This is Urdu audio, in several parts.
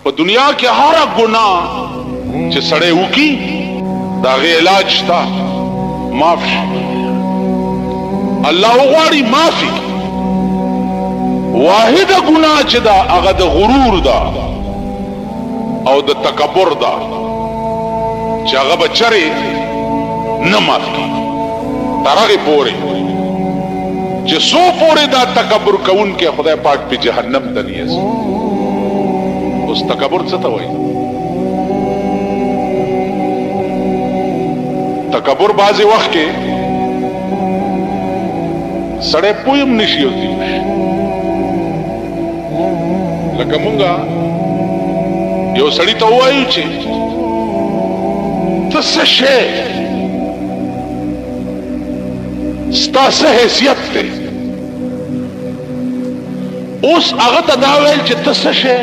په دنیا کې هر ګناه چې سړی وکي دا غي علاج شته معاف شي الله غواړي معافي واحد ګناه چې دا هغه د غرور دا او د تکبر دا چې هغه بچره نه معاف کی ترغه پوري چې سو پوري دا تکبر کوون کې خدای پاک په جهنم ته نیس اوس تکبر څه ته وایي تکبر بازي وخت کې سړی پویم نشي وتی لکه مونږه یو سړی ته وایو چې ته څه شې ستا څه حیثیت دی اوس هغه ته دا ویل چې ته څه شې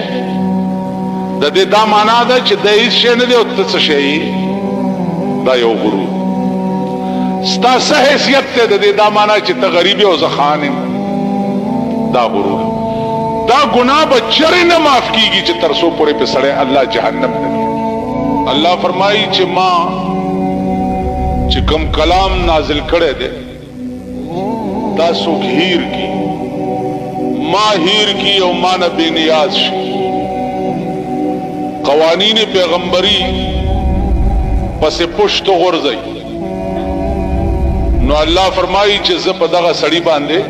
د دې دا معنا ده چې د هیڅ شی نه دی او ته څه شې دا یو غرور ستا څه حیثیت دی د دې دا معنا چې ته غریب او زخان دا غرور دا گناہ بچره نه معاف کیږي چې تر سو پورې په سړی الله جهنم ته الله فرمایي چې ما چې کوم کلام نازل کړي دي دا سوک هیر کی ما هیر کی او ما نه بے نیاز شي قوانین پیغمبري پس پشت غرزي نو الله فرمایي چې زه په دغه سړی باندې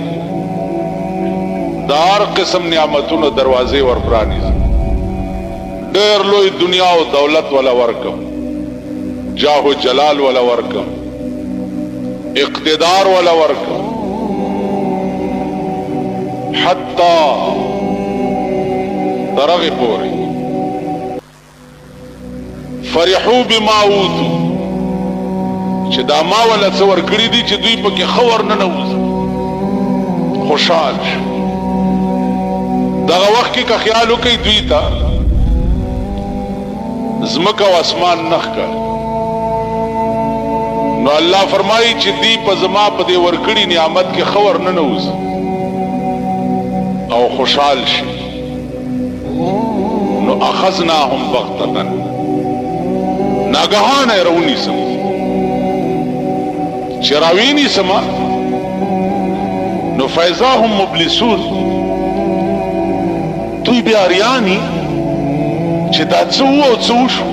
دار قسم نعمتونو دروازې ورپرانیز ډېر لوی دنیا او دولت ولا ورکم جاه و جلال ولا ورکم اقتدار ولا ورکم حتی درغه پوری فرحو بما اوتو چې دا ما ولا څور کړی دي چې دوی پکې خور نه نوځي خوشحال دغه وخت کې که خیال وکړي دوی ته زمکه او اسمان نخ کړ نو الله فرمایي چې دی په زما په دې ورکړي نعمت کې خور نه نوځي او خوشحال شي نو اخذناهم بغتة ناګهانه رونی سم چراوینی سما نو فیضاهم مبلسون دوی بیا ریانی چې دا څه و او څه وشو